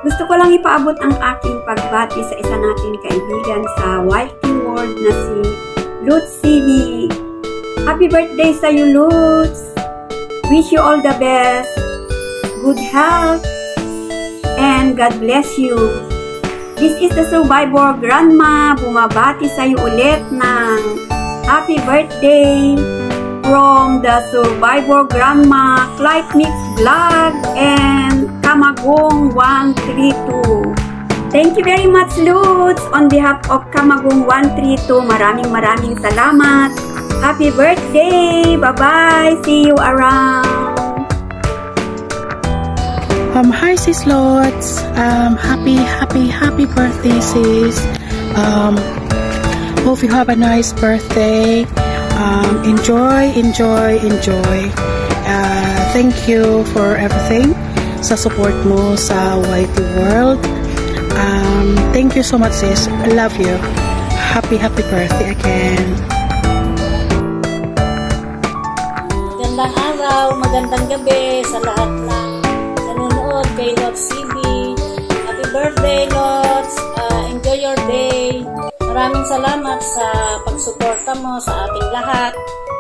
Gusto ko lang ipaabot ang aking pagbati sa isa nating kaibigan sa YT World na si Lutz CV. Happy birthday sa iyo, Lutz! Wish you all the best, good health, and God bless you. This is the Survivor Grandma. Bumabati sa iyo ulit ng happy birthday from the Survivor Grandma, Clyde Mix Vlog, and Kamagong 132. Thank you very much, Lutz. On behalf of Kamagong 132, maraming salamat. Happy birthday! Bye-bye! See you around! Hi sis Lutz. Happy birthday sis. Hope you have a nice birthday. Enjoy. Thank you for everything sa support mo sa YT World. Thank you so much sis. I love you. Happy birthday again. Magandang araw, magandang gabi sa lahat ng nanonood kay Lutz CV. Happy birthday, Lutz. Enjoy your day. Maraming salamat sa pagsuporta mo sa ating lahat,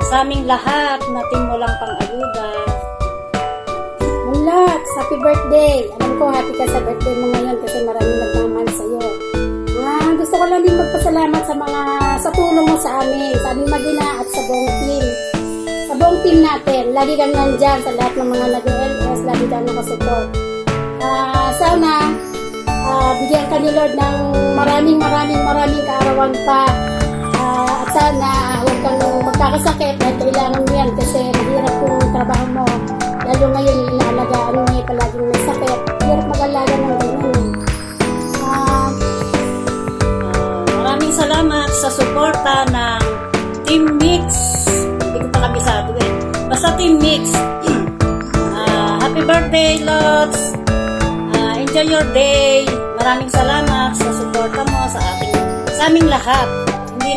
sa aming lahat na timulang pang-ayuda. Lutz, happy birthday! Alam ko happy ka sa birthday mo ngayon kasi maraming nagmamahal sa iyo. Gusto ko lang din magpasalamat sa tulong mo sa aming mag-ina at sa buong team. Sa buong team natin, lagi kang nandyan sa lahat ng mga nag-LS, lagi kang nakasupport. Sana bigyan ka ni Lord ng maraming kaarawan pa. At sana huwag kang magkakasakit dahil kailangan mo yan kasi mahirap yung trabaho mo. Lalo ngayon yung inaalagaan mo eh, palaging may sakit. Hirap mag-alaga ng ganyan. Maraming salamat sa suporta ng Team Mix. Hindi ko pa kabisado eh. Basta Team Mix. Happy birthday, Lutz! Enjoy your day. Maraming salamat sa suporta mo sa aming lahat. Hindi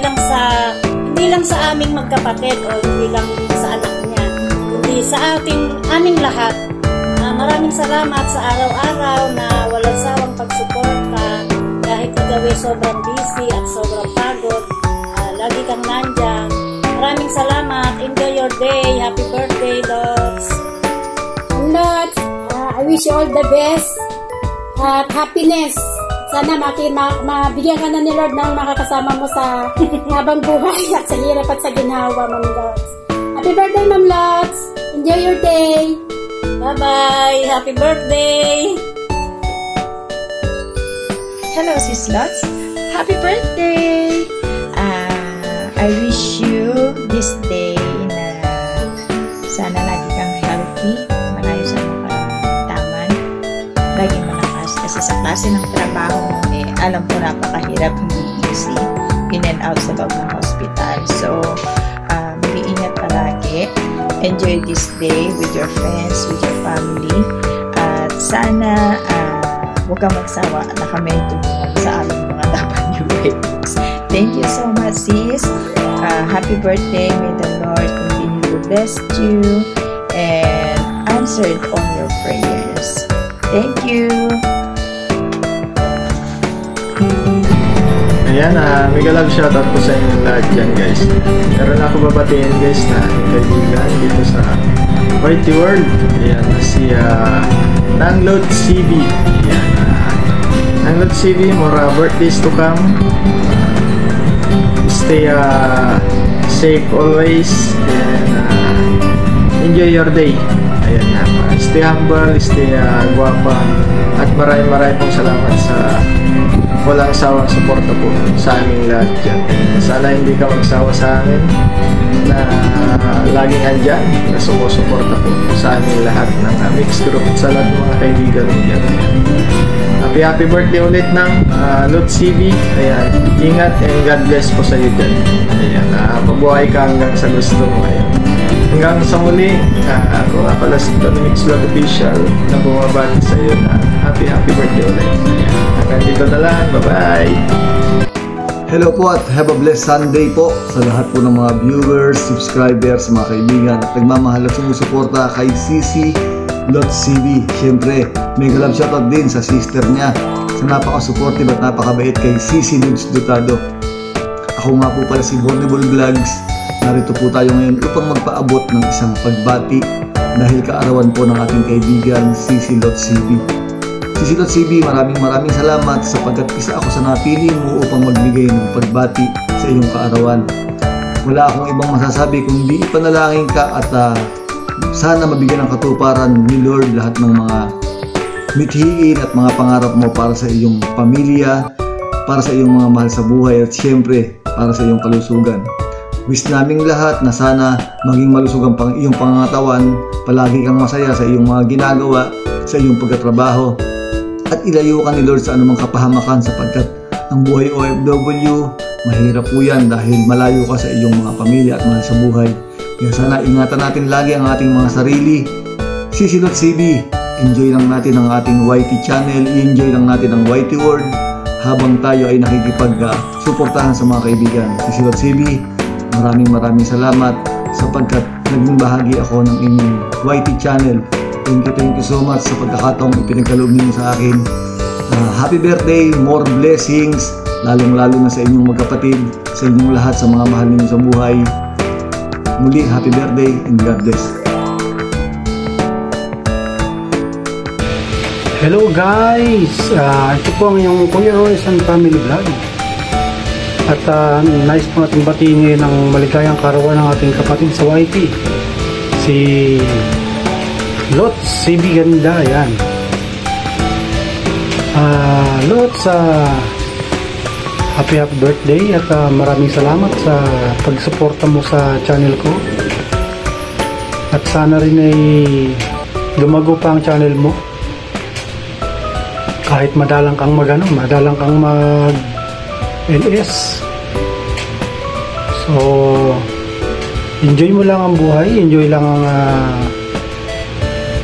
lang sa aming magkapatid o hindi lang sa anak niya. Kundi sa aming lahat. Maraming salamat sa araw-araw na walang sawang pagsuporta kahit ikaw ay sobrang busy at sobrang pagod. Lagi kang nandyan. Maraming salamat. Enjoy your day. Happy birthday, Lutz! Lutz, I wish you all the best at happiness. Sana mabigyan ka na ni Lord ng makakasama mo sa habang buhay at sa hirap at sa ginhawa, Ma'am Lutz. Happy birthday, Ma'am Lutz! Enjoy your day! Bye-bye! Happy birthday! Hello, Sis Lutz! Happy birthday! I wish you this day na sana lagi kang healthy, malayo sa mga taman, laging malakas kasi sa klase ng trabaho mo alam ko napakahirap, hindi easy, in and out sa loob ng hospital. So, mag-iingat palagi. Enjoy this day with your friends, with your family. At sana, huwag kang magsawa na kami tulungan sa aming mga WH. Thank you so much, sis. Happy birthday. May the Lord continue to bless you and answered all your prayers. Thank you. Ayan, mega love shoutout po sa inyo lahat dyan, guys. Meron ako babatiin, guys, na kaibigan dito sa YT World. Ayan, si Nanglot CV. Ayan, Nanglot CV, more birthdays to come. Stay safe always and enjoy your day. Ayan na, stay humble, stay guwapa, at maraming pong salamat sa walang sawang suporta po sa aming lahat dyan. Sana hindi ka magsawa sa amin na laging andyan na sumusuporta po sa aming lahat ng mixed group sa lahat ng mga kaibigan mo dyan. Happy birthday ulit ng Lutz CV. Ayan, ingat and God bless po sa iyo dyan. Ayan, mabuhay ka hanggang sa gusto mo. Ayan. Hanggang sa muli, ako nga pala si Tony Mix Vlog Official na bumabati sa iyo na happy birthday ulit. Ayan, hanggang dito na lang. Bye-bye! Hello po at have a blessed Sunday po sa lahat po ng mga viewers, subscribers, mga kaibigan at nagmamahal at sumusuporta kay Sisi Lots CV. Siyempre, mega love shoutout din sa sister niya sa napaka-supportive at napakabait kay Cici Lods Dotado. Ako nga po pala si Bornable Vlogs. Narito po tayo ngayon upang magpaabot ng isang pagbati dahil kaarawan po ng ating kaibigan Cici Lods CV. Cici Lods CV, maraming salamat sapagkat isa ako sa napili mo upang magbigay ng pagbati sa iyong kaarawan. Wala akong ibang masasabi kundi ipanalangin ka at sana mabigyan ng katuparan ni Lord lahat ng mga mithiin at mga pangarap mo para sa iyong pamilya, para sa iyong mga mahal sa buhay at syempre para sa iyong kalusugan. Wish naming lahat na sana maging malusog ang iyong pangangatawan, palagi kang masaya sa iyong mga ginagawa, sa iyong pagtatrabaho at ilayo ka ni Lord sa anumang kapahamakan sapagkat ang buhay OFW, mahirap po yan dahil malayo ka sa iyong mga pamilya at mahal sa buhay. Kaya sana ingatan natin lagi ang ating mga sarili. Cici Lods CV, enjoy lang natin ang ating YT channel, enjoy lang natin ang YT World habang tayo ay nakikipag-suportahan sa mga kaibigan. Cici Lods CV, maraming salamat sapagkat naging bahagi ako ng inyong YT channel. Thank you so much sa pagkakataong ipinagkaloob niyo sa akin. Happy birthday, more blessings, lalong-lalo na sa inyong magkapatid, sa inyong lahat, sa mga mahal ninyo sa buhay. Muli, happy birthday and God bless. Hello guys! Ito po ang inyong Kuya Royce and Family Vlog. At nice po natin batiin ngayon ang maligayang karawan ng ating kapatid sa YT. Si Lots CV Ganda, yan. Lots, happy birthday at maraming salamat sa pagsuporta mo sa channel ko. At sana rin ay lumago pa ang channel mo. Kahit madalang kang mag LS. So, enjoy mo lang ang buhay, enjoy lang ang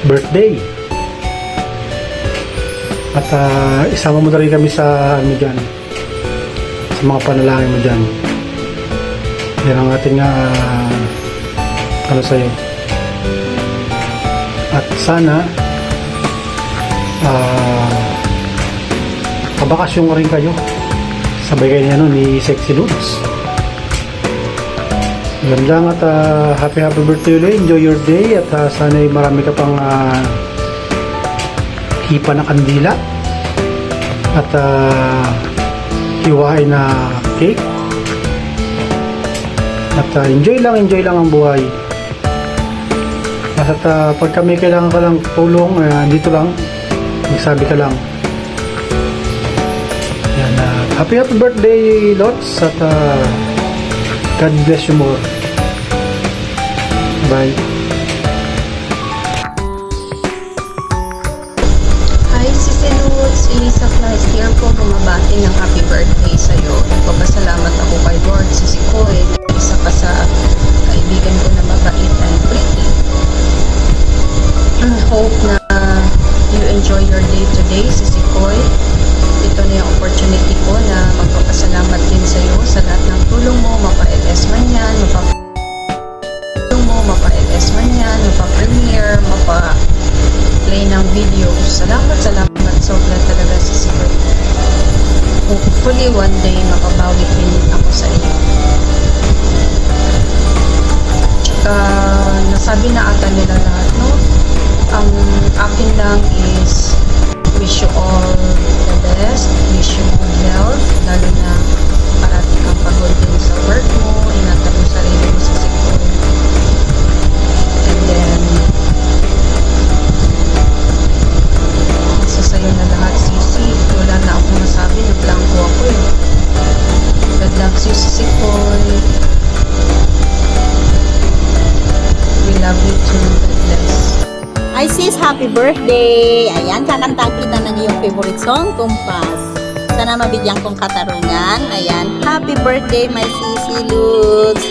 birthday. At isama mo na rin kami sa dyan, sa mga panalangin mo dyan. Yan ang ating sa'yo. At sana kabakasyon rin kayo sabay kayo ni Sexy Lods. Yan lang at happy birthday ulit. Enjoy your day at sana ay marami ka pang hipa na kandila at hiwain na cake at enjoy lang ang buhay. At pag kami kailangan ka lang tulong, dito lang magsabi ka lang. Yan, happy birthday Lots at God bless you more. Bye. Hi Cici Lods, Elisa Clark here po, bumabati ng happy birthday sa'yo. Nagpapasalamat ako kay Lord Cici Koy, isa ka sa kaibigan ko na mabait and pretty. Hope na you enjoy your day today, Cici Koy. Ito na yung opportunity ko na magpapasalamat din sa iyo sa lahat ng tulong mo, mapa-LS man yan, mapa-premiere, mapa-play ng video. Salamat sobra talaga, Cici Koy. Hopefully one day makabawi din ako sa iyo. Tsaka nasabi na ata nila lahat, no? Ang akin lang is wish you all the best, wish you good health, lalo na parati kang pagod din sa work mo, ingatan mo sarili mo sa Koy. And then nasa sayo na lahat, Cici. Wala na akong masabi, naglangko ako eh. God loves you, Cici Koy. We love you too. God bless. Hi sis, happy birthday! Ayan, kakantang kita ng iyong favorite song, Tumpas. Sana mabigyan kong katarungan. Ayan, happy birthday my Cici Lods.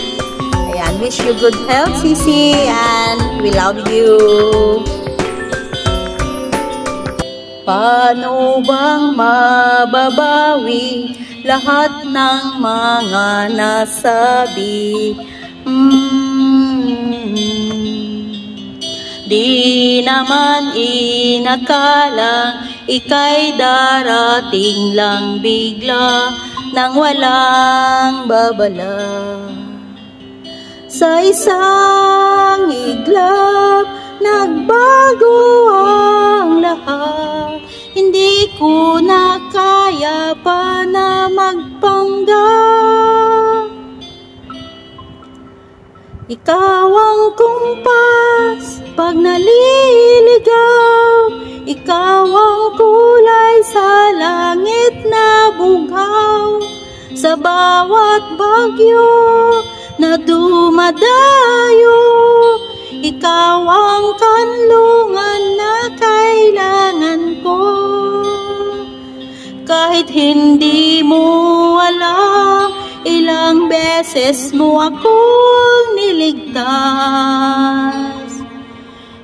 Ayan, wish you good health, Cici, and we love you. Paano bang mababawi lahat ng mga nasabi? Di naman inakalang ika'y darating lang bigla nang walang babala. Sa isang iglap, nagbago ang lahat. Hindi ko na kaya pa na magpanggap. Ikaw ang kumpas pag naliligaw. Ikaw ang kulay sa langit na bughaw. Sa bawat bagyo na dumadayo, ikaw ang kanlungan na kailangan ko. Kahit hindi mo alam, ilang beses mo akong niligtas.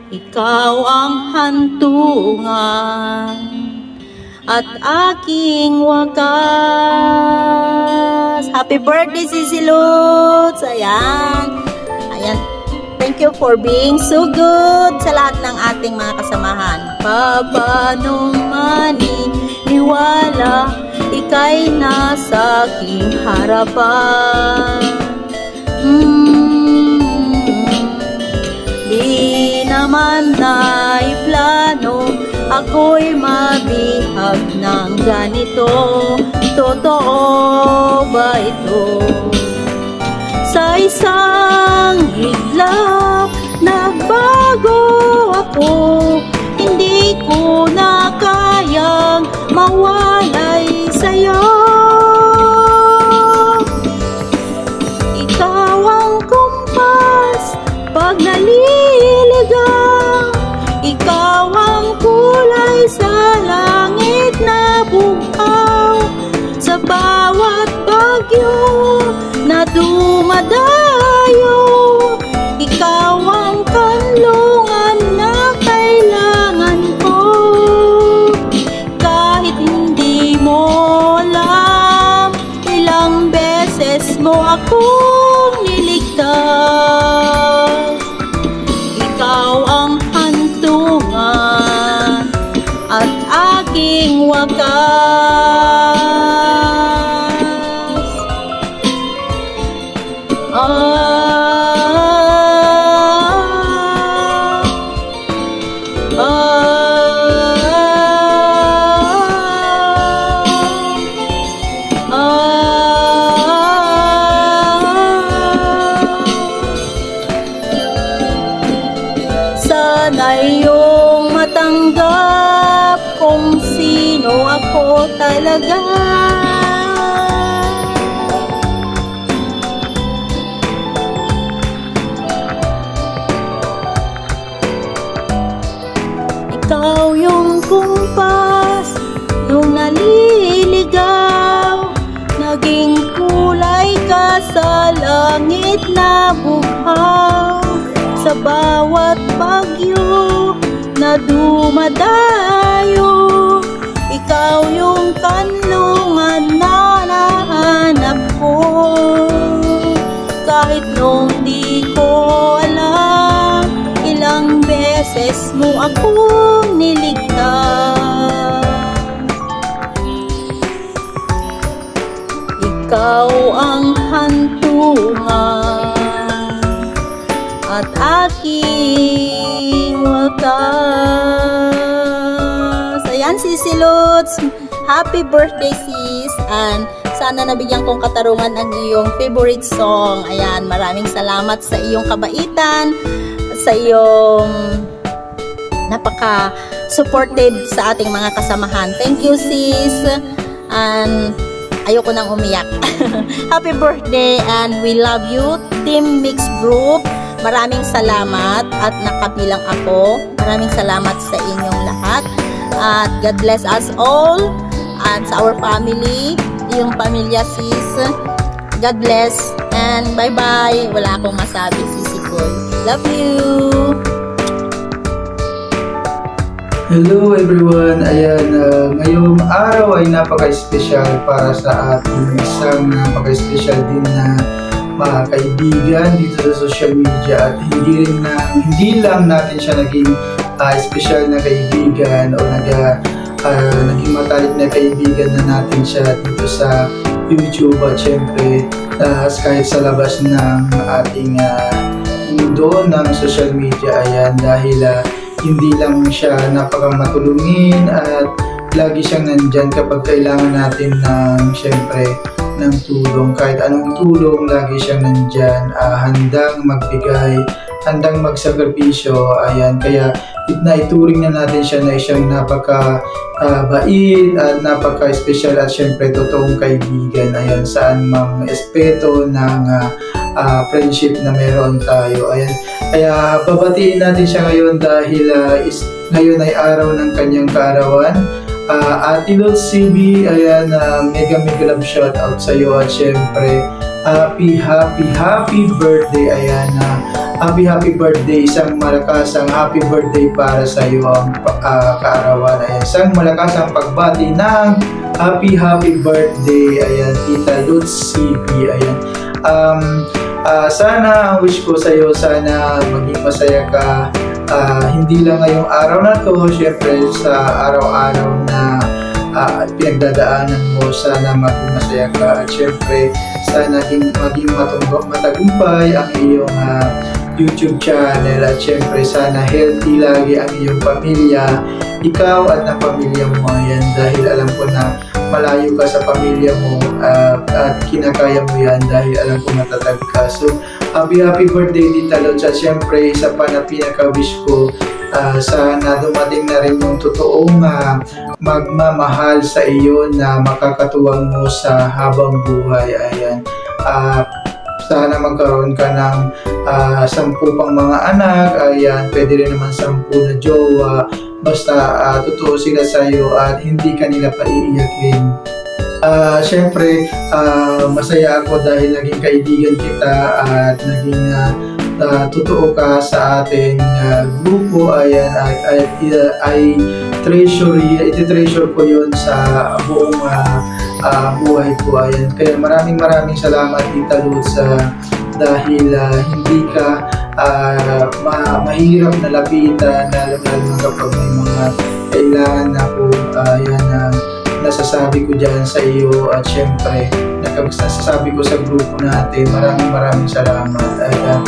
Ikaw ang hantungan at aking wakas. Happy birthday, Sisi Lutz! Ayan. Ayan. Thank you for being so good sa lahat ng ating mga kasamahan. Paano maniniwala, ika'y nasa aking harapan. Di naman naiplano, ako'y mabihag ng ganito. Totoo ba ito? Sa isang iglap, nagbago ako. Hindi ko na kayang mawalay sa'yo. Ikaw ang kumpas pag naliligaw. Ikaw ang kulay sa langit na bughaw. Sa bawat bagyo na dumadayo, ikaw ang kanlungan na kailangan ko. Kahit hindi mo alam, ilang beses mo akong niligtas. Ikaw ang hantungan at aking wakas. Sana iyong matanggap kung sino ako talaga. Ikaw yung kumpas nung naliligaw. Naging kulay ka sa langit na bughaw. Sa bawat bagyo na dumadayo, ikaw yung kanlungan na nahanap ko. Kahit nung di ko alam, ilang beses mo akong niligtas. Ikaw ang hantungan at aking wakas. Ayan, Sisi Lutz. Happy birthday, sis. And sana nabigyan kong katarungan ang iyong favorite song. Ayan, maraming salamat sa iyong kabaitan, sa iyong napaka-supportive sa ating mga kasamahan. Thank you, sis. And ayoko nang umiyak. Happy birthday and we love you, Team Mix Group. Maraming salamat at nakabilang ako. Maraming salamat sa inyong lahat. At God bless us all at sa our family, yung pamilya sis. God bless and bye-bye. Wala akong masabi, Sisi Boy. Love you! Hello everyone! Ayan, ngayong araw ay napaka-special para sa ating isang napaka-special din na mga kaibigan dito sa social media, at hindi lang natin siya naging special na kaibigan o naging matalik na kaibigan na natin siya dito sa YouTube, at syempre kahit sa labas ng ating mundo ng social media. Ayan, dahil hindi lang siya napakamatulungin at lagi siyang nandyan kapag kailangan natin ng syempre ng tulong. Kahit anong tulong, lagi siyang nandyan, handang magbigay, handang magsakripisyo. Ayan, kaya naituring na natin siya na siyang napaka-bait at napaka-special at syempre totoong kaibigan. Ayan, saan mang espeto ng friendship na meron tayo. Ayan, kaya babatiin natin siya ngayon dahil ngayon ay araw ng kanyang kaarawan. Ate Lods CB, ayan, mega love shout out sa iyo, at syempre happy birthday. Ayan, happy birthday, isang malakasang happy birthday para sa iyo ang kaarawan. Ayan, isang malakasang pagbati ng happy birthday. Ayan, Tita Lods CB. Ayan, sana ang wish ko sa iyo, sana maging masaya ka. Hindi lang ngayong araw na to, syempre sa araw-araw na pinagdadaanan mo, sana maging masaya ka, at syempre sana maging matagumpay ang iyong YouTube channel, at syempre sana healthy lagi ang iyong pamilya, ikaw at ang pamilya mo. Yan, dahil alam ko na malayo ka sa pamilya mo, at kinakaya mo yan dahil alam ko matatag ka. So happy birthday Tita Lods, at syempre isa pa na pinaka-wish ko, sana dumating na rin yung totoong magmamahal sa iyo na makakatuwang mo sa habang buhay. Ayan, sana magkaroon ka ng 10 pang mga anak. Ayan, pwede rin naman 10 na jowa, basta totoo sila sa iyo at hindi kanila paiiyakin. Syempre, masaya ako dahil naging kaibigan kita at naging totoo ka sa ating grupo. Ayan, ay treasure ko yun sa buong buhay ko. Ayan, kaya maraming salamat Tita Lods, dahil hindi ka mahirap na lapitan, lalo kapag may mga kailangan ako. Ayan, nasasabi ko dyan sa iyo, at syempre nasasabi ko sa grupo natin. Maraming salamat. At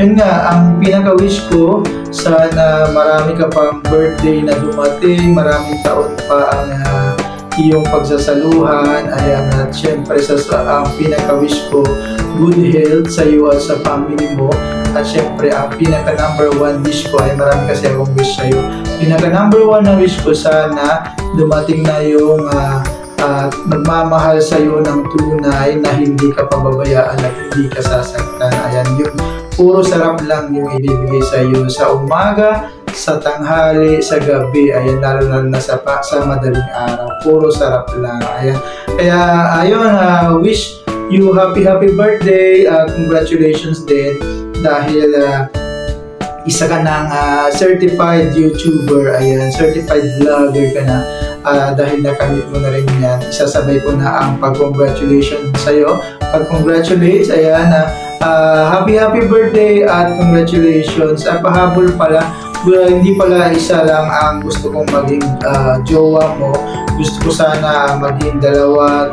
yun nga, ang pinaka-wish ko, sana marami ka pang birthday na dumating, maraming taon pa ang iyong pagsasaluhan. Ayan, at syempre ang pinaka-wish ko, good health sa iyo at sa family mo. At syempre ang pinaka-number 1 wish ko, ay marami kasi akong wish sa iyo, pinaka-number 1 na wish ko, sana dumating na yung magmamahal sa iyo ng tunay na hindi ka pababayaan at hindi ka sasaktan. Ayan, yung puro sarap lang yung ibibigay sa iyo sa umaga, sa tanghali, sa gabi. Ayan, lalo na sa madaling araw, puro sarap lang. Ayan, kaya ayun, wish you happy birthday. Congratulations din dahil isa ka ng certified YouTuber. Ayan, certified vlogger ka na. Dahil nakamit mo na rin yan, isasabay ko na ang pag-congratulations sa'yo. Pag-congratulates, ayan, happy birthday at congratulations. Pahabol pala, hindi pala isa lang ang gusto kong maging jowa mo. Gusto ko sana maging 2,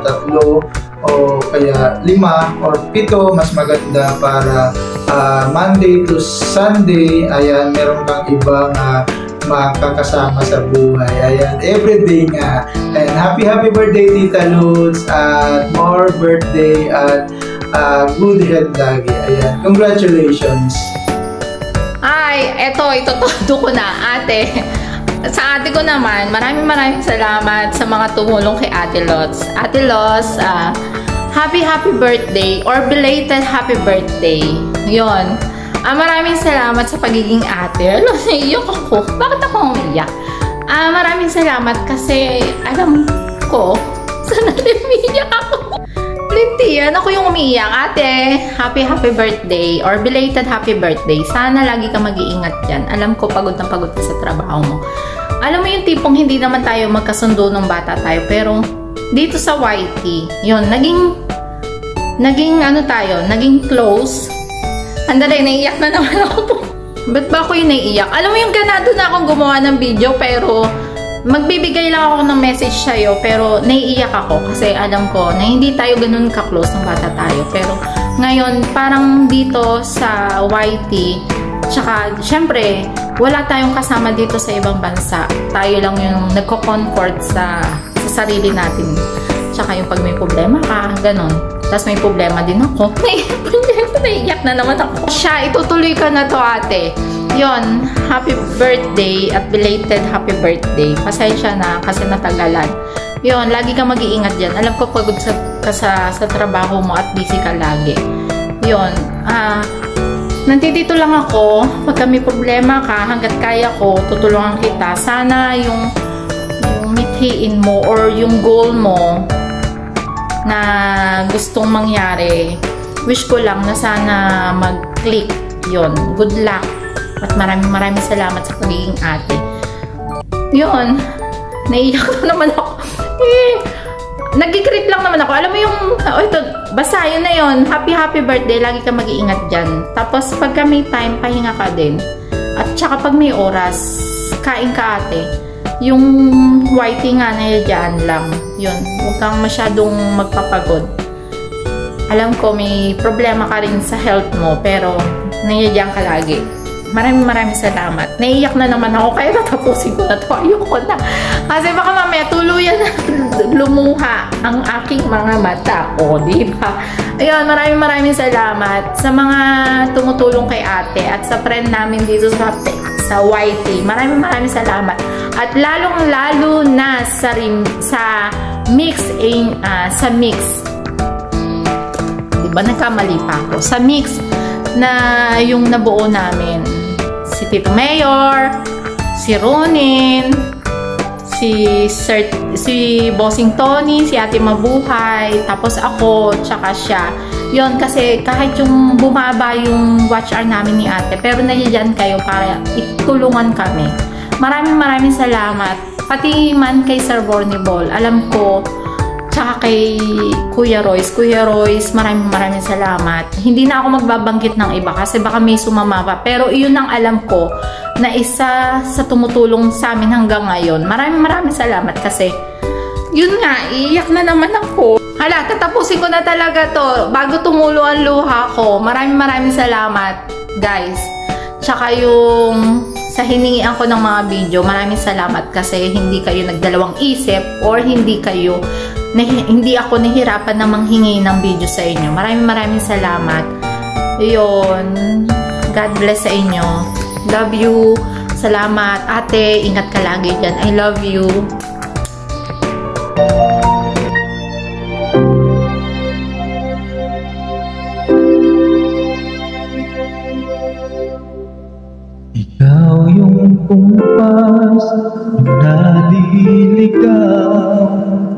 3, o kaya 5 or 7, mas maganda para Monday to Sunday, ayan, meron kang ibang makakasama sa buhay. Ayan, everyday nga. And happy birthday Tita Lods, at more birthday at good health lagi. Ayan, congratulations. Ay, itutudo ko na, ate. Sa ate ko naman, maraming salamat sa mga tumulong kay Ate Lods. Ate Lods, happy birthday or belated happy birthday. Yun. Maraming salamat sa pagiging ate. Alam, naiyak ako. Bakit ako umiyak? Maraming salamat kasi alam ko sana umiyak ako. Lintian, ako yung umiiyak. Ate, happy birthday or belated happy birthday. Sana lagi ka mag-iingat dyan. Alam ko pagod na pagod ka sa trabaho mo. Alam mo yung tipong hindi naman tayo magkasundo nung bata tayo, pero dito sa YT, yun, naging naging ano tayo, naging close. Andali, naiiyak na naman ako. Ba't ba ako yung naiiyak? Alam mo yung ganado na akong gumawa ng video, pero magbibigay lang ako ng message sa'yo, pero naiiyak ako kasi alam ko na hindi tayo ganun ka-close ng bata tayo. Pero ngayon, parang dito sa YT, tsaka syempre, wala tayong kasama dito sa ibang bansa. Tayo lang yung nagko-comfort sa sarili natin. Tsaka yung pag may problema ka, ganun. Tapos may problema din ako. Naiiyak na naman ako. Siya, itutuloy ka na to, ate. Yon, happy birthday at belated happy birthday. Pasensya na kasi natagalan. Yon, lagi kang mag-iingat dyan. Alam ko pagod ka sa trabaho mo at busy ka lagi. Yon, nandito lang ako. Pagka may problema ka, hanggat kaya ko, tutulungan kita. Sana yung mithiin mo or yung goal mo na gustong mangyari, wish ko lang na sana mag-click yon. Good luck at maraming salamat sa pagiging ate. Yon, naiiyak na naman ako. Nag-greet lang naman ako. Alam mo yung, ito, basta yun na yun. Happy birthday, lagi ka mag-iingat dyan. Tapos pagka may time, pahinga ka din. At saka pag may oras, kain ka, ate. Yung whiting nga na dyan lang. Yun, huwag kang masyadong magpapagod. Alam ko may problema ka rin sa health mo, pero nandiyan ka lagi. Maraming salamat. Naiiyak na naman ako, kaya natapusin ko na to. Ayoko na. Kasi baka mamaya tuluyan na lumuha ang aking mga mata. O, diba? Ayun, maraming salamat sa mga tumutulong kay ate at sa friend namin dito sa YT. Maraming salamat. At lalong-lalo na sa mix. Diba nagkamali pa ako? Sa mix na yung nabuo namin. Si Tito Mayor, si Ronin, si Bossing Tony, si Ate Mabuhay, tapos ako, tsaka siya. Yon, kasi kahit yung bumaba yung watch hour namin ni ate, pero nandiyan kayo para itulungan kami. Maraming salamat. Pati man kay Sir Bornibol, alam ko, tsaka kay Kuya Royce. Kuya Royce, maraming salamat. Hindi na ako magbabanggit ng iba kasi baka may sumama pa. Pero iyon ang alam ko na isa sa tumutulong sa amin hanggang ngayon. Maraming salamat kasi yun nga, iiyak na naman ako. Hala, tatapusin ko na talaga to bago tumulo ang luha ko. Maraming salamat, guys. Tsaka yung sa hiningian ko ng mga video, maraming salamat kasi hindi kayo nagdalawang isip or hindi ako nahihirapan na manghingi ng video sa inyo. Maraming salamat. Yun. God bless sa inyo. Love you. Salamat. Ate, ingat ka lagi dyan. I love you. Ikaw yung kumpas na naliligaw,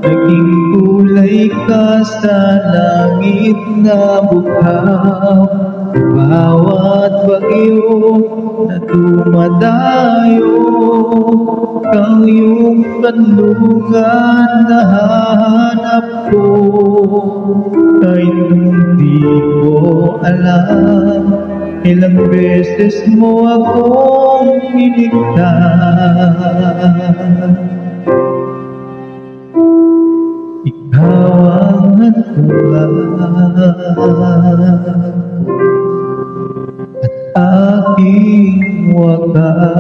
naging kulay ka sa langit na bughaw. Bawat bagyo na dumadayo, ikaw yung kanlungan na hanap ko. Kahit nung di ko alam, ilang beses mo akong iligtas. Ikaw ang hatulan at aking wakas.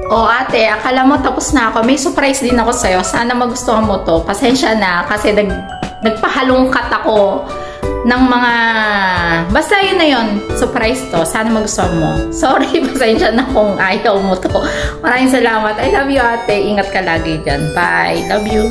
O ate, akala mo tapos na ako. May surprise din ako sa'yo. Sana magustuhan mo to. Pasensya na kasi nagpahalungkat ako ng mga... Basta yun na yun. Surprise to. Sana magustuhan mo. Sorry, pasensya na kung ayaw mo to. Maraming salamat. I love you ate. Ingat ka lagi dyan. Bye. Love you.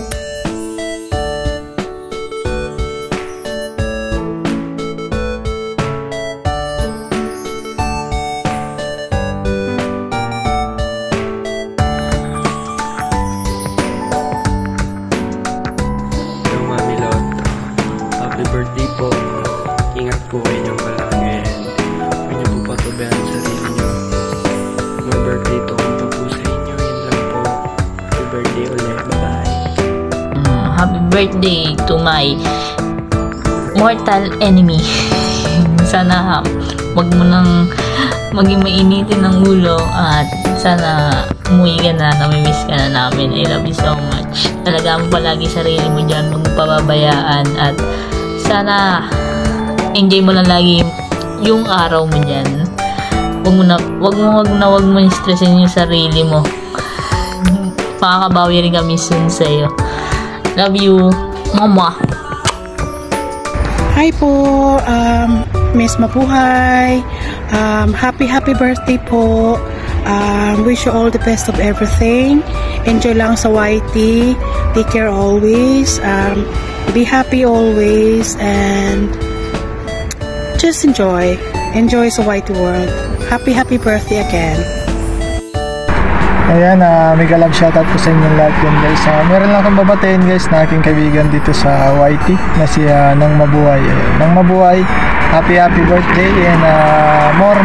Happy birthday po. Ingat po kayo niyong palagi. Huwag niyo po patubayan sa sarili niyo. May birthday to kung po sa inyo. Yun lang birthday to my mortal enemy. Sana wag mo nang maging mainitin ng ulo at sana umuwi ka na, namimiss ka na namin. I love you so much. Talaga mo palagi sarili mo dyan, huwag mo pababayaan at sana enjoy mo lang lagi yung araw mo dyan. Wag mo stressin yung sarili mo. Makakabawi rin kami soon sa'yo. Love you, mama. Hi po, Miss Mabuhay. Happy birthday po. Wish you all the best of everything. Enjoy lang sa YT. Take care always. Be happy always and just enjoy sa YT world. Happy birthday again. Ayan, mega love shoutout po sa inyong lahat yun guys. Meron lang akong babatiin guys na aking kaibigan dito sa YT na si Nang Mabuhay. Nang Mabuhay, happy birthday and more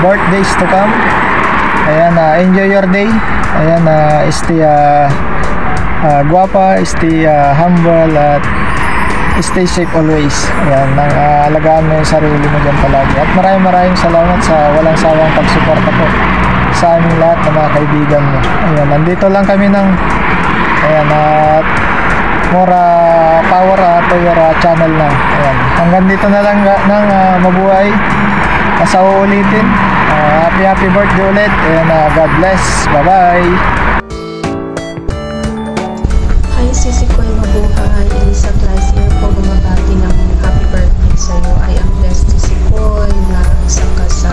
birthdays to come. Ayan, enjoy your day. Ayan, stay guwapa, stay humble at stay safe always. Ayan, alagaan mo yung sarili mo dyan palagi. At maraming salamat sa walang sawang pagsuporta po sa aming lahat ng mga kaibigan mo. Ayan, nandito lang kami ng at more power to your channel na. Ayan, hanggang dito na lang ng Mabuhay. Sa uulitin. Happy birthday ulit and God bless. Bye bye. Hi Sisi Koy Mabuhay, Elisa Class here po, bumabati ng happy birthday sa iyo. I am blessed Sisi Koy na isa ka sa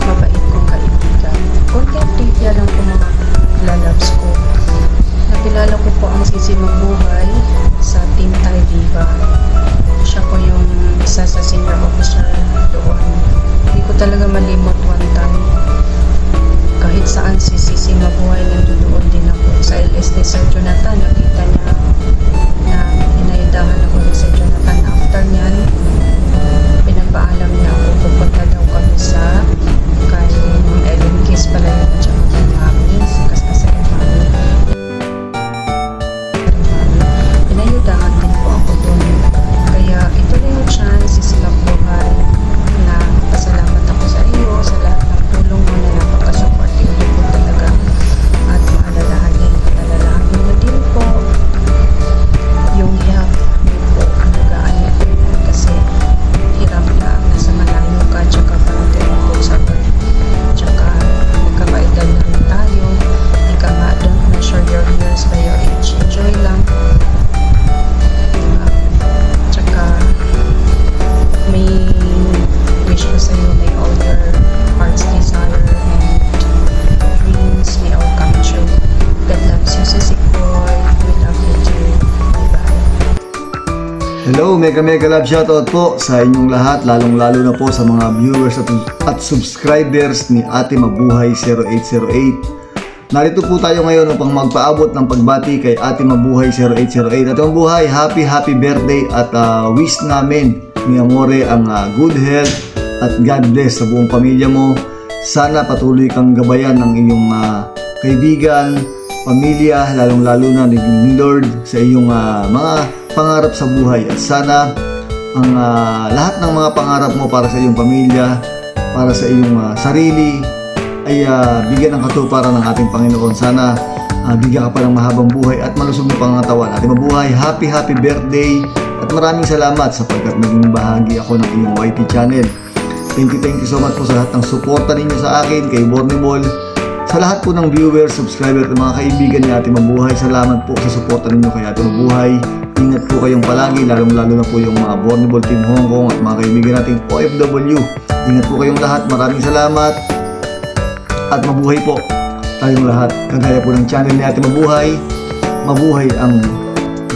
mabait kong kaibigan. Konting trivia lang po mga lalabs ko. Nakilala ko po ang Sisi Mabuhay sa Team Thai Diva. Siya po yung isa sa senior officer doon. Hindi ko talaga malimot one time. Kahit saan si Sisi Mabuhay, nandoon din ako sa LSD Sir Jonathan. Nakita niya na inaidahan ako ni Sir Jonathan. After niyan, pinagpaalam niya ako, pupunta daw kami sa kay Ellen Kiss pala yun at saka kay Mami, kasi Mami. Pinayudahan din po ako doon. Kaya ito na yung chance, Sisi Mabuhay, na pasalamat ako sa iyo sa lahat ng tulong mo na napakasuportive mo po talaga at maalalahanin mo din po yung yak mo po ang nagaan niya kasi hirap na nasa malayo ka tsaka parating po sa birth tsaka magkapaedad na rin tayo ika nga, don't measure your years by your age, enjoy lang tsaka may wish ko sa'yo, may all your heart's desire and dreams may all come true. God loves you, Sisi Koy. We love you too. Bye-bye. Hello, mega love shoutout po sa inyong lahat, lalong-lalo na po sa mga viewers at subscribers ni Ate Mabuhay 0808. Narito po tayo ngayon upang magpaabot ng pagbati kay Ate Mabuhay 0808. Ate Mabuhay, happy birthday at wish namin ni Amore ang good health at God bless sa buong pamilya mo. Sana patuloy kang gabayan ng iyong kaibigan, pamilya, lalong-lalo na ni Lord sa iyong mga pangarap sa buhay. At sana ang lahat ng mga pangarap mo para sa iyong pamilya, para sa iyong sarili, ay bigyan ng katuparan ng ating Panginoon. Sana bigyan ka pa ng mahabang buhay at malusog na pangatawan. Ate Mabuhay, happy birthday at maraming salamat sapagkat naging bahagi ako ng iyong YT channel. Thank you so much po sa lahat ng suporta ninyo sa akin, kay Borneball, sa lahat po ng viewers, subscriber at mga kaibigan ni Ate Mabuhay. Salamat po sa suporta ninyo kay Ate Mabuhay. Ingat po kayong palagi, lalong-lalo na po yung mga Borneball Team Hong Kong at mga kaibigan nating OFW. Ingat po kayong lahat, maraming salamat at mabuhay po tayong lahat. Kagaya po ng channel ni Ate Mabuhay, mabuhay ang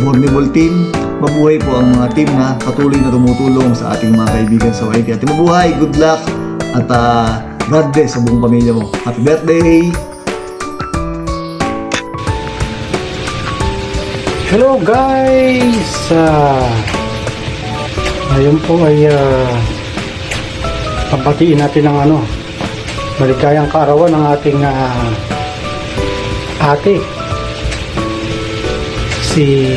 Borneball Team, mabuhay po ang mga team na patuloy na tumutulong sa ating mga kaibigan sa YT. Ate Mabuhay, good luck at God bless sa buong pamilya mo. Happy birthday! Hello guys! Ngayon po ay papatiin natin ng maligayang kaarawan ng ating ate si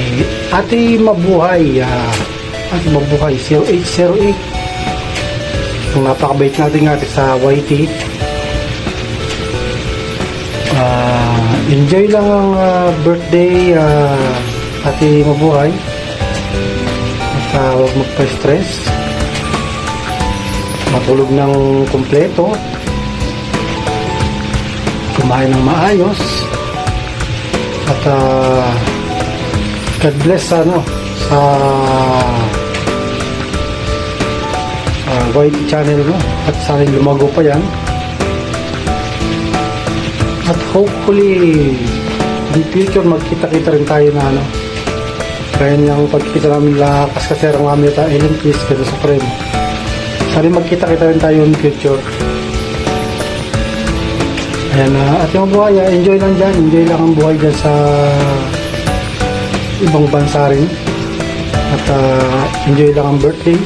Ate Mabuhay, 0808. Ang napakabait natin ate sa YT. Enjoy lang ang birthday, Ate Mabuhay. At huwag magpa-stress. Matulog ng kumpleto. Kumain ng maayos. At God bless sa YT channel mo. At sana lumago pa yan. At hopefully in future magkita-kita rin tayo na kaya niyang pagkita namin lakas kasi ang mami at Ellen Kiss kasi Supreme. Sana magkita-kita rin tayo in future. Ayan, at yung buhay, enjoy lang dyan. Enjoy lang ang buhay dyan sa ibang bansa rin. At enjoy lang ang birthday.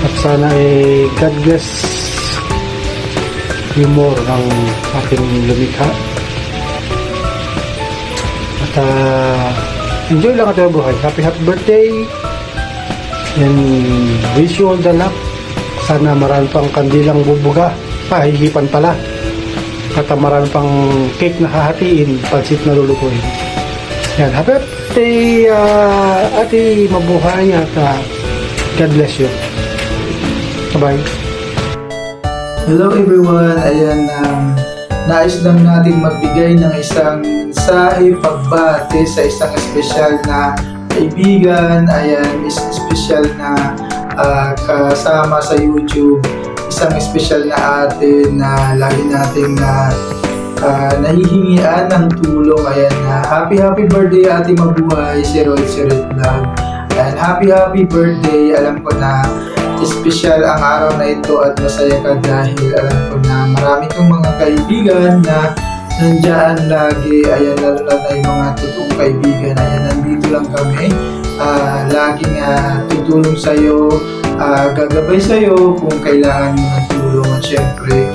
At sana God bless humor ng ating lumikha. At enjoy lang at yung buhay. Happy birthday. And wish you all the luck. Sana marami pang kandilang bubuga. Hihipan pala. At marami pang cake na hahatiin, pansit na lulutuin. Yan, happy birthday, Ate Mabuhay, at God bless you. Bye-bye. Hello everyone, ayan, nais lang natin magbigay ng isang mensahe pagbati sa isang espesyal na kaibigan, ayan, isang espesyal na kasama sa YouTube, isang espesyal na ate na lagi nating nahihingian ng tulong. Ayan, happy birthday Ate Mabuhay, 0808 Vlog. And happy birthday. Alam ko na espesyal ang araw na ito at masaya ka dahil alam ko na marami kang mga kaibigan na nandyan lagi. Ayan, lalo na yung mga totoong kaibigan. Ayan, nandito lang kami. Laging tutulong sa'yo, gagabay sa'yo kung kailangan mo ng tulong. At syempre,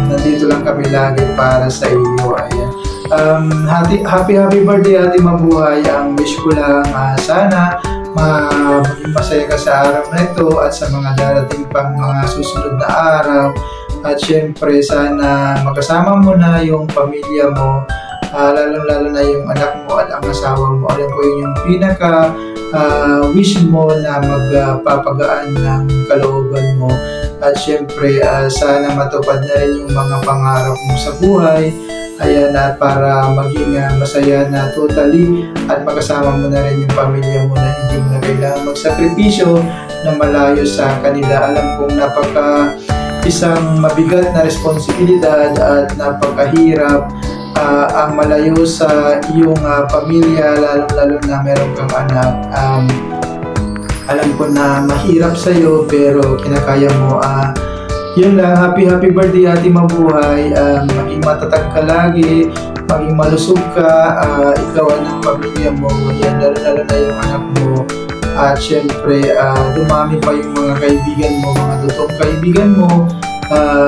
nandito lang kami lagi para sa iyo. Ayan. Happy birthday Ate Mabuhay. Ang wish ko lang, sana maging masaya ka sa araw na ito at sa mga darating pang mga susunod na araw. At syempre, sana magkasama mo na yung pamilya mo, lalo na yung anak mo at ang asawa mo. Alam ko yun yung pinaka wish mo na magpapagaan ng kalooban mo. At syempre, sana matupad na rin yung mga pangarap mo sa buhay. Ayan, at para maging masaya na totally at makasama mo na rin yung pamilya mo na hindi mo na kailangan magsakripisyo na malayo sa kanila. Alam kong isang mabigat na responsibilidad at napakahirap ang malayo sa iyong pamilya, lalo na meron kang anak. Alam ko na mahirap sa'yo pero kinakaya mo. Yun lang, happy birthday Ate Mabuhay. Maging matatag ka lagi, maging malusog ka, ikaw ng pamilya mo. Yan, lalo na yung anak mo. At syempre, dumami pa yung mga kaibigan mo, mga totoong kaibigan mo,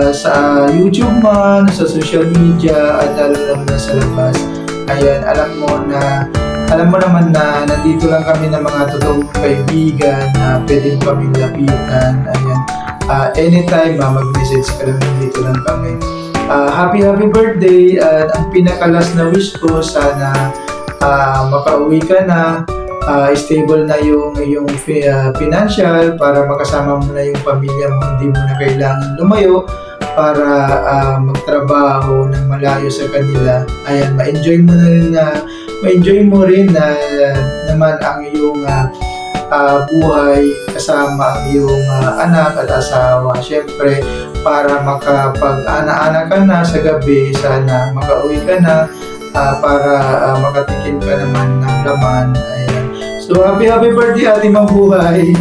sa YouTube man, sa social media, at lalo na sa labas. Ayan, alam mo naman na nandito lang kami ng mga totoong kaibigan na pwede mo kaming lapitan. Ayan, anytime mag-message ka lang, nandito lang kami. Happy birthday. At ang pinakalas na wish ko, sana makauwi ka na, stable na yung financial para makasama mo na yung pamilya mo, hindi mo na kailangan lumayo para magtrabaho ng malayo sa kanila. Ayan, ma-enjoy mo rin naman ang iyong buhay kasama ang iyong anak at asawa. Syempre, para makapag-ana-ana ka na sa gabi, sana makauwi ka na para makatikim ka naman ng laman. Ayan. So, happy birthday Ate Mabuhay.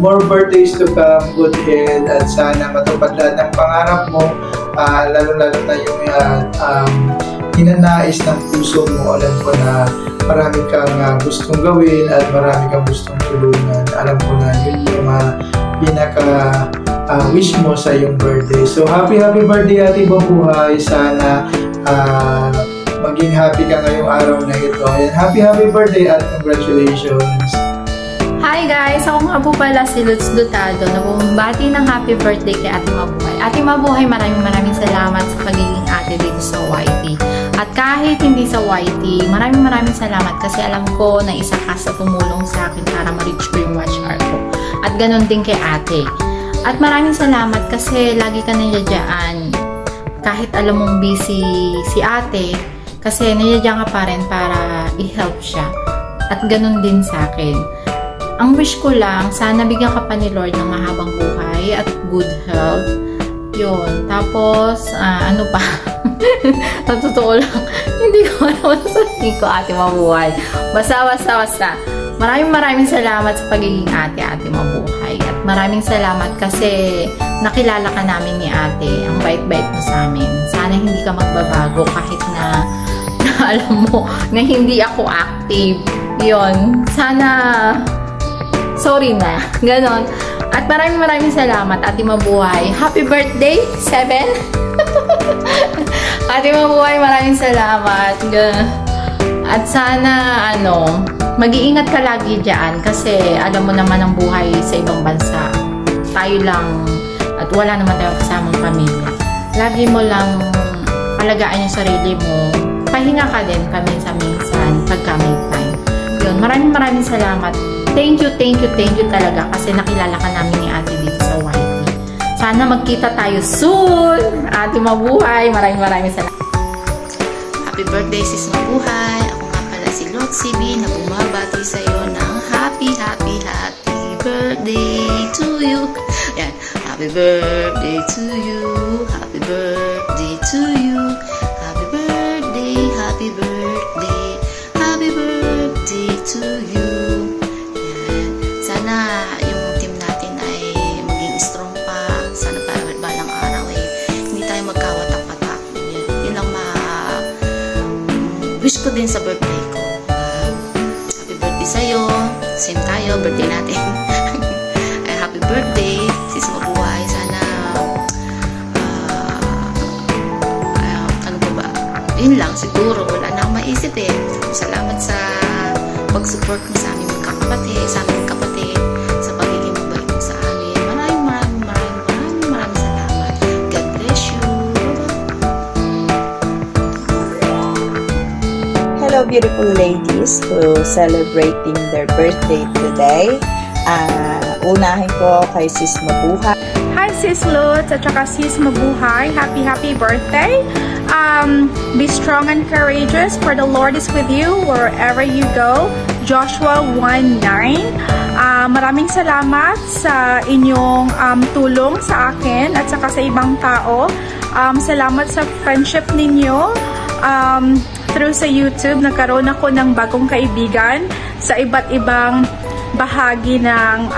More birthdays to come, good health, at sana matupad lahat ng pangarap mo, lalo na yung hinanais ng puso mo. Alam ko na marami kang gustong gawin at marami kang gustong tulungan. Alam ko na yun yung pinaka wish mo sa iyong birthday. So, happy birthday Ate Mabuhay. Sana maging happy ka ngayong araw na ito. Ayan, happy birthday at congratulations! Hi guys! Ako nga po pala si Lutz Dotado na bumabati ng happy birthday kay Ate Mabuhay. Ate Mabuhay, maraming salamat sa pagiging ate dito sa YT. At kahit hindi sa YT, maraming salamat kasi alam ko na isa ka sa tumulong sa akin para ma-reach ko yung watch hour ko. At ganun din kay ate. At maraming salamat kasi lagi ka nandiyan. Kahit alam mong busy si ate, kasi nandiyan ka pa rin para i-help siya. At ganun din sa akin. Ang wish ko lang, sana bigyan ka pa ni Lord ng mahabang buhay at good health. Yun. Tapos, ano pa? Natotoo lang. Hindi ko alam sabihin ko, Ate Mabuhay. Basta. Maraming salamat sa pagiging Ate Mabuhay. At maraming salamat kasi nakilala ka namin ni Ate. Ang bait-bait mo sa amin. Sana hindi ka magbabago kahit na alam mo na hindi ako active. Yun. Sana sorry na. Ganon. At maraming salamat, Ate Mabuhay. Happy birthday, 7. Ate Mabuhay, maraming salamat. At sana, mag-iingat ka lagi dyan kasi alam mo naman ang buhay sa ibang bansa. Tayo lang at wala naman tayong kasamang pamilya. Lagi mo lang alagaan yung sarili mo. Pahinga ka din paminsan pagka may time. Yun, maraming salamat. Thank you talaga kasi nakilala ka namin ni Ate dito sa YT. Sana magkita tayo soon. Ate Mabuhay, maraming salamat. Happy birthday, Sis Mabuhay. Ako nga pala si Lotsy B na bumabati sa'yo ng happy birthday to you. Yan. Happy birthday to you. Happy birthday to you. Happy birthday, happy birthday. Happy birthday to you. Sana yung team natin ay maging strong pa. Sana para balang araw hindi tayo magkawatak-watak. Yun lang wish ko din sa birthday ko. Happy birthday sa'yo. Same tayo, birthday natin. Happy birthday, Sis Mabuhay. Sana ano ba ba? Yun lang, siguro. Wala na akong maisip Salamat sa pag-support mo sa aming magkakapatid, sa aming kapatid, sa pagiging mabait mo sa amin. Maraming salamat. God bless you. Hello beautiful ladies who celebrating their birthday today. Unahin ko kay Sis Mabuhay. Hi Sis Lutz at saka Sis Mabuhay. Happy birthday. Be strong and courageous for the Lord is with you wherever you go. Joshua 1:9. Maraming salamat sa inyong tulong sa akin at saka sa ibang tao. Salamat sa friendship ninyo. Through sa YouTube, nagkaroon ako ng bagong kaibigan sa iba't ibang bahagi ng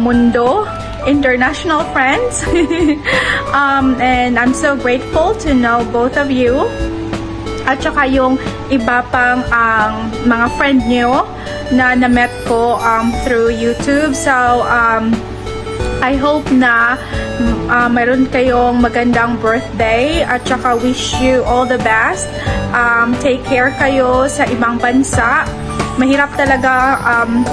mundo. International friends. And I'm so grateful to know both of you. At saka yung iba pang mga friend nyo na na-met ko through YouTube. So, I hope na mayroon kayong magandang birthday at saka wish you all the best. Take care kayo sa ibang bansa. Mahirap talaga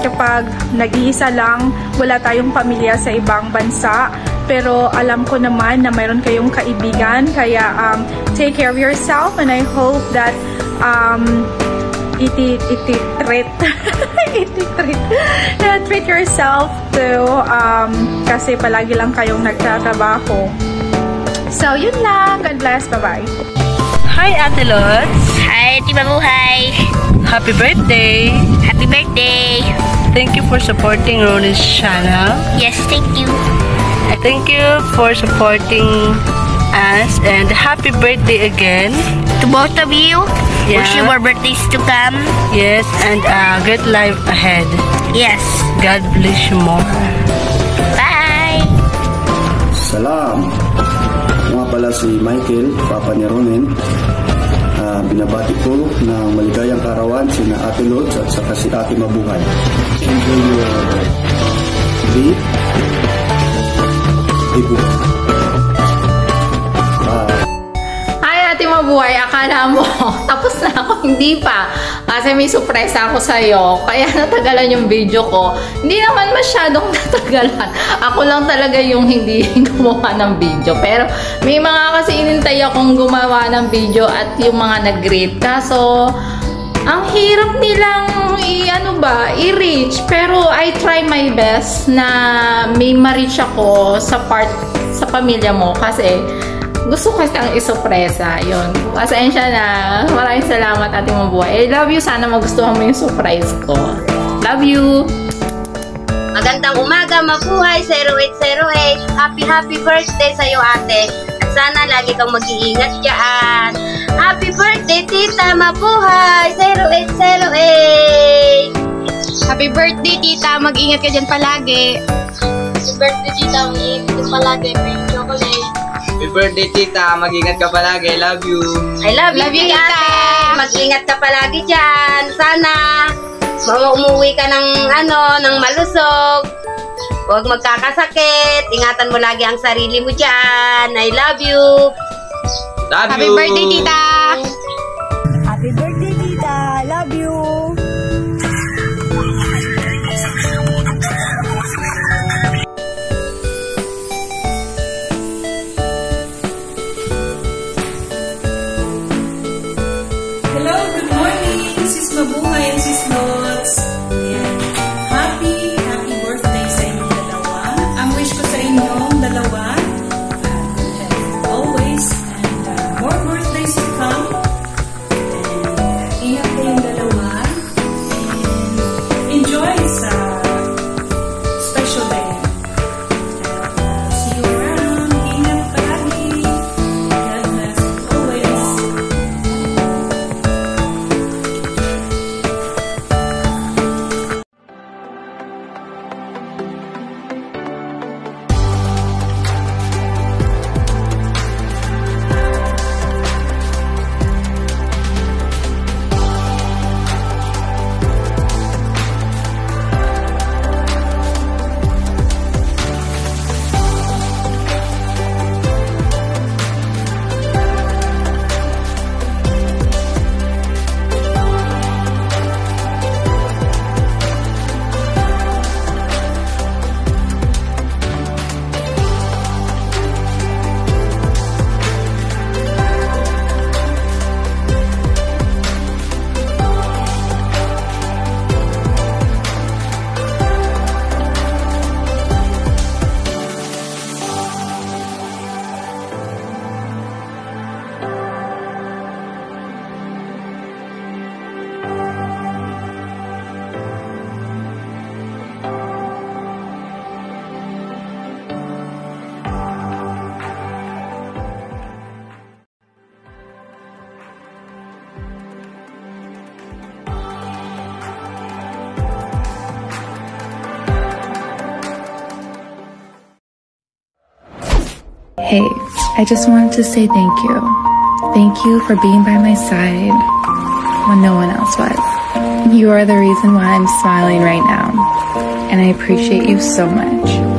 kapag nag-iisa lang, wala tayong pamilya sa ibang bansa. Pero alam ko naman na mayroon kayong kaibigan. Kaya take care of yourself and I hope that treat yourself too kasi palagi lang kayong nagtatrabaho. So yun lang. God bless. Bye-bye. Hi Ate Lutz. Hi Ate Mabuhay. Happy birthday. Happy birthday. Thank you for supporting Ronnie's channel. Yes, thank you. Thank you for supporting us and happy birthday again. To both of you. Yeah. Wish you more birthdays to come. Yes, and great life ahead. Yes. God bless you more. Bye. Salam. Nga pala si Michael, Papa ni Ronen. Binabati ko ng maligayang karawan sina Ate Lutz at saka si Ate Mabuhay. Enjoy your day. Hi Ate Mabuhay. Mabuhay, akala mo, tapos na ako, hindi pa. Kasi may surpresa ako sa'yo, kaya natagalan yung video ko. Hindi naman masyadong natagalan. Ako lang talaga yung hindi gumawa ng video. Pero may mga kasi inintay akong gumawa ng video at yung mga nag-greet. Kaso, ang hirap nilang i-reach. Pero I try my best na may ma-reach ako sa pamilya mo. Kasi, gusto ko siyang isurpresa. Yun. Pasensya na. Maraming salamat, Ate Mabuhay. I love you. Sana magustuhan mo yung surprise ko. Love you. Magandang umaga, Mabuhay 0808. Happy birthday sa'yo, ate. At sana lagi kang mag-iingat dyan. Happy birthday, Tita Mabuhay 0808. Happy birthday, Tita. Mag-ingat ka dyan palagi. Happy birthday, Tita. Mag-iingat ka palagi. Pink chocolate. Happy birthday, Tita. Mag-ingat ka palagi. I love you. I love you, Tita. Mag-ingat ka palagi dyan. Sana umuwi ka ng malusog. Huwag magkakasakit. Ingatan mo lagi ang sarili mo dyan. I love you. Love Happy you. birthday, Tita. Happy birthday, Tita. Love you. Hello, good morning. Sis Mabuhay and Sis Lots. Ayan. Happy birthday sa inyong dalawa. Ang wish ko sa inyong dalawa, good health always, and more birthdays to come. And ingat kayong dalawa. And enjoy sa special day. And see you around. Ingat palagi. God bless you always. Hey, I just wanted to say thank you. Thank you for being by my side when no one else was. You are the reason why I'm smiling right now, and I appreciate you so much.